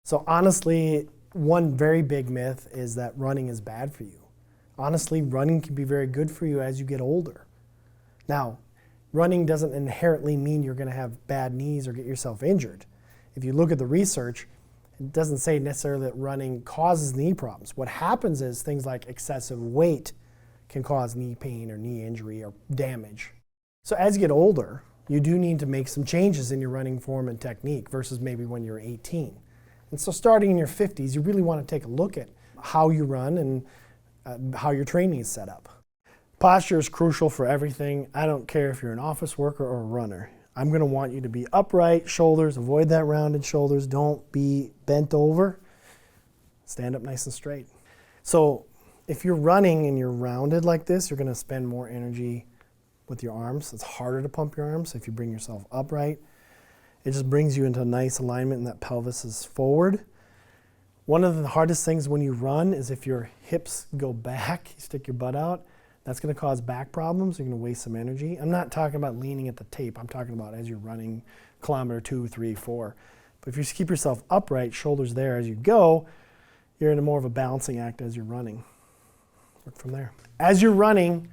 So honestly, one very big myth is that running is bad for you. Honestly, running can be very good for you as you get older. Now, running doesn't inherently mean you're going to have bad knees or get yourself injured. If you look at the research, it doesn't say necessarily that running causes knee problems. What happens is things like excessive weight can cause knee pain or knee injury or damage. So as you get older, you do need to make some changes in your running form and technique versus maybe when you're 18. And so starting in your 50s, you really want to take a look at how you run and how your training is set up. Posture is crucial for everything. I don't care if you're an office worker or a runner. I'm going to want you to be upright, shoulders, avoid that rounded shoulders. Don't be bent over. Stand up nice and straight. So if you're running and you're rounded like this, you're going to spend more energy with your arms. It's harder to pump your arms if you bring yourself upright. It just brings you into a nice alignment and that pelvis is forward. One of the hardest things when you run is if your hips go back, you stick your butt out, that's going to cause back problems. You're going to waste some energy. I'm not talking about leaning at the tape. I'm talking about as you're running kilometer 2, 3, 4. But if you keep yourself upright, shoulders there as you go, you're in a more of a balancing act as you're running. Work from there. As you're running,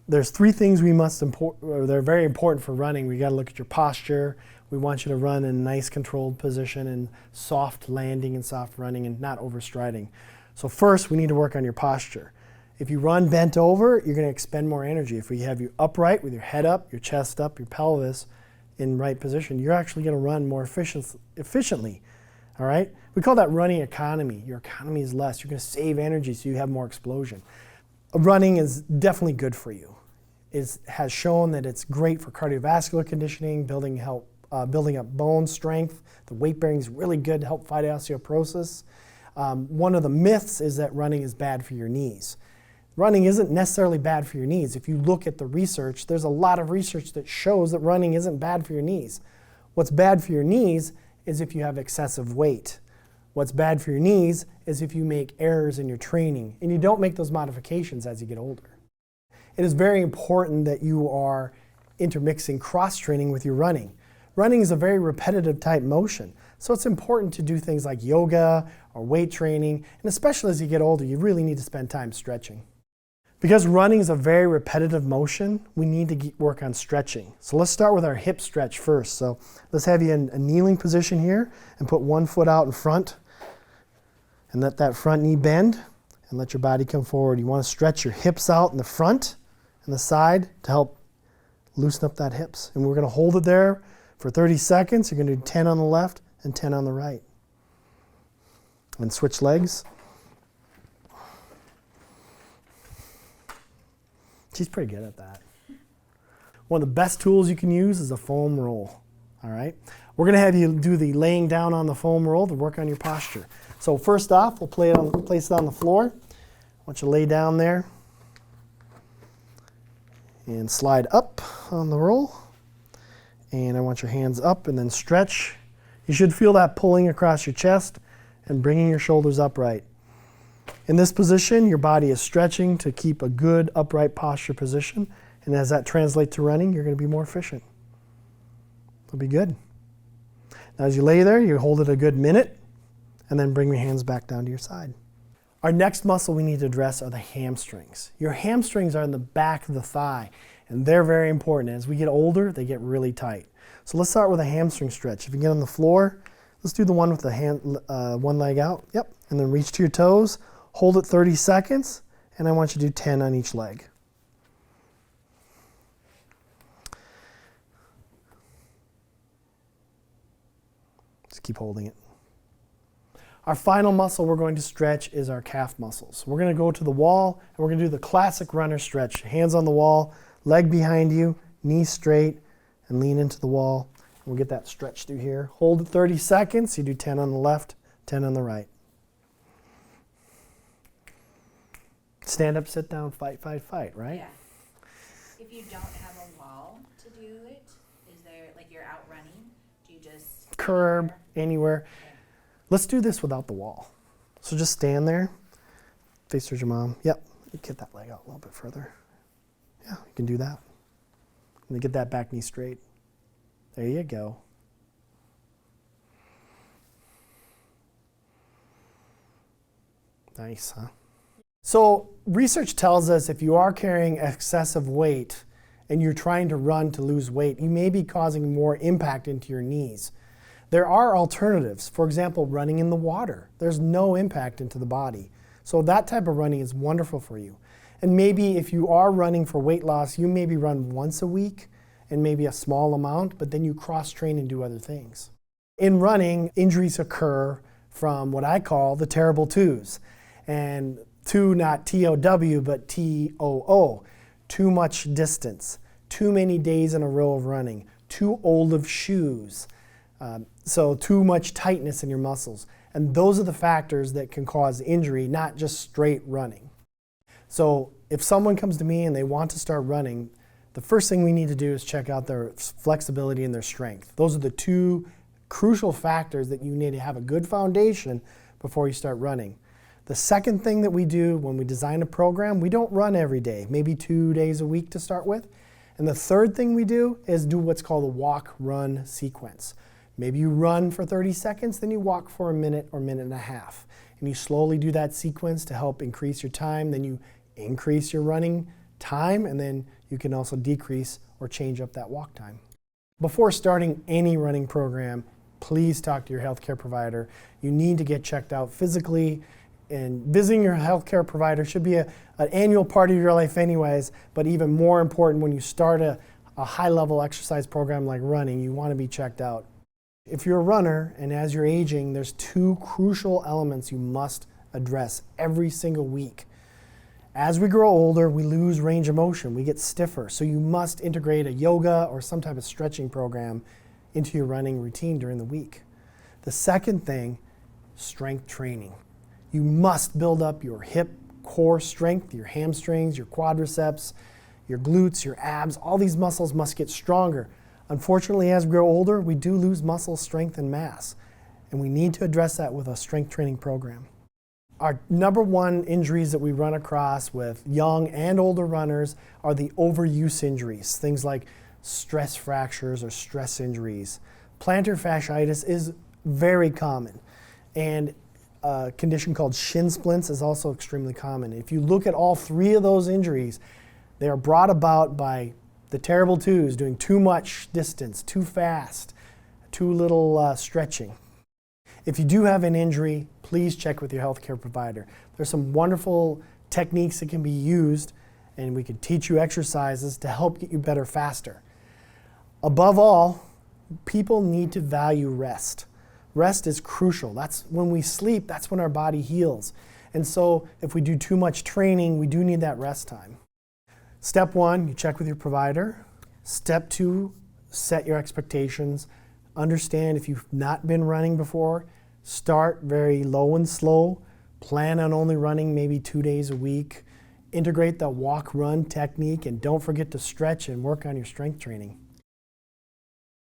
there's three things they're very important for running. We got to look at your posture. We want you to run in a nice controlled position and soft landing and soft running and not overstriding. So first, we need to work on your posture. If you run bent over, you're going to expend more energy. If we have you upright with your head up, your chest up, your pelvis in right position, you're actually going to run more efficiently. All right? We call that running economy. Your economy is less. You're going to save energy so you have more explosion. Running is definitely good for you. It has shown that it's great for cardiovascular conditioning, building up bone strength. The weight bearing is really good to help fight osteoporosis. One of the myths is that running is bad for your knees. Running isn't necessarily bad for your knees. If you look at the research, there's a lot of research that shows that running isn't bad for your knees. What's bad for your knees is if you have excessive weight. What's bad for your knees is if you make errors in your training and you don't make those modifications as you get older. It is very important that you are intermixing cross-training with your running. Running is a very repetitive type motion, so it's important to do things like yoga or weight training, and especially as you get older, you really need to spend time stretching. Because running is a very repetitive motion, we need to work on stretching. So let's start with our hip stretch first. So let's have you in a kneeling position here and put one foot out in front and let that front knee bend and let your body come forward. You want to stretch your hips out in the front and the side to help loosen up that hips. And we're going to hold it there for 30 seconds. You're going to do 10 on the left and 10 on the right. And switch legs. She's pretty good at that. One of the best tools you can use is a foam roll. All right? We're going to have you do the laying down on the foam roll to work on your posture. So first off, we'll place it on the floor. I want you to lay down there and slide up on the roll. And I want your hands up and then stretch. You should feel that pulling across your chest and bringing your shoulders upright. In this position, your body is stretching to keep a good upright posture position. And as that translates to running, you're going to be more efficient. It'll be good. Now as you lay there, you hold it a good minute and then bring your hands back down to your side. Our next muscle we need to address are the hamstrings. Your hamstrings are in the back of the thigh, and they're very important. As we get older, they get really tight. So let's start with a hamstring stretch. If you get on the floor, let's do the one with the one leg out. Yep. And then reach to your toes. Hold it 30 seconds, and I want you to do 10 on each leg. Just keep holding it. Our final muscle we're going to stretch is our calf muscles. We're going to go to the wall, and we're going to do the classic runner stretch. Hands on the wall, leg behind you, knees straight, and lean into the wall. We'll get that stretch through here. Hold it 30 seconds. You do 10 on the left, 10 on the right. Stand up, sit down, fight, fight, fight, right? Yeah. If you don't have a wall to do it, is there, like you're out running, do you just... Curb, anywhere. Okay. Let's do this without the wall. So just stand there, face towards your mom. Yep, you get that leg out a little bit further. Yeah, you can do that. And then get that back knee straight. There you go. Nice, huh? So research tells us if you are carrying excessive weight and you're trying to run to lose weight, you may be causing more impact into your knees. There are alternatives. For example, running in the water. There's no impact into the body. So that type of running is wonderful for you. And maybe if you are running for weight loss, you maybe run once a week and maybe a small amount, but then you cross-train and do other things. In running, injuries occur from what I call the terrible twos. And two, not T-O-W, but T-O-O. Too much distance, too many days in a row of running, too old of shoes, so too much tightness in your muscles. And those are the factors that can cause injury, not just straight running. So if someone comes to me and they want to start running, the first thing we need to do is check out their flexibility and their strength. Those are the two crucial factors that you need to have a good foundation before you start running. The second thing that we do when we design a program, we don't run every day, maybe 2 days a week to start with. And the third thing we do is do what's called a walk-run sequence. Maybe you run for 30 seconds, then you walk for a minute or minute and a half. And you slowly do that sequence to help increase your time, then you increase your running time, and then you can also decrease or change up that walk time. Before starting any running program, please talk to your healthcare provider. You need to get checked out physically. And visiting your healthcare provider should be an annual part of your life anyways, but even more important when you start a high-level exercise program like running, you want to be checked out. If you're a runner and as you're aging, there's two crucial elements you must address every single week. As we grow older, we lose range of motion, we get stiffer, so you must integrate a yoga or some type of stretching program into your running routine during the week. The second thing, strength training. You must build up your hip core strength, your hamstrings, your quadriceps, your glutes, your abs. All these muscles must get stronger. Unfortunately, as we grow older, we do lose muscle strength and mass, and we need to address that with a strength training program. Our number one injuries that we run across with young and older runners are the overuse injuries, things like stress fractures or stress injuries. Plantar fasciitis is very common, and a condition called shin splints is also extremely common. If you look at all three of those injuries, they are brought about by the terrible twos, doing too much distance, too fast, too little stretching. If you do have an injury, please check with your healthcare provider. There's some wonderful techniques that can be used, and we can teach you exercises to help get you better faster. Above all, people need to value rest. Rest is crucial. That's when we sleep, that's when our body heals. And so if we do too much training, we do need that rest time. Step one, you check with your provider. Step two, set your expectations. Understand if you've not been running before, start very low and slow. Plan on only running maybe 2 days a week. Integrate the walk-run technique, and don't forget to stretch and work on your strength training.